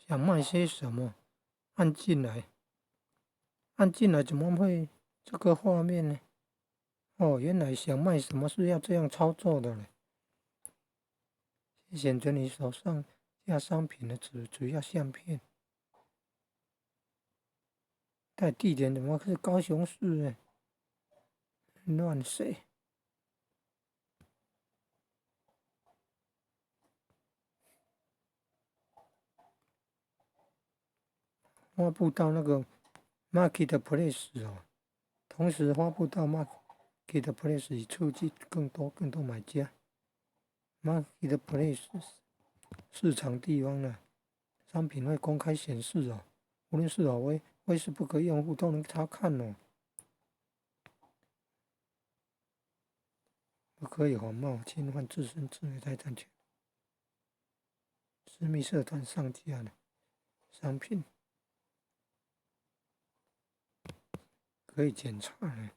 想卖些什么？按进来，按进来怎么会这个画面呢？哦，原来想卖什么是要这样操作的嘞。选择你手上下商品的主要相片。但地点怎么是高雄市呢？乱写。发布到那个 Marketplace 哦，同时发布到 Marketplace 以促进更多买家。Marketplace 市场地方呢，商品会公开显示哦，无论是Facebook 用户都能查看哦。不可以仿冒侵犯自身智慧财产权。私密社团上架的商品可以检查呢。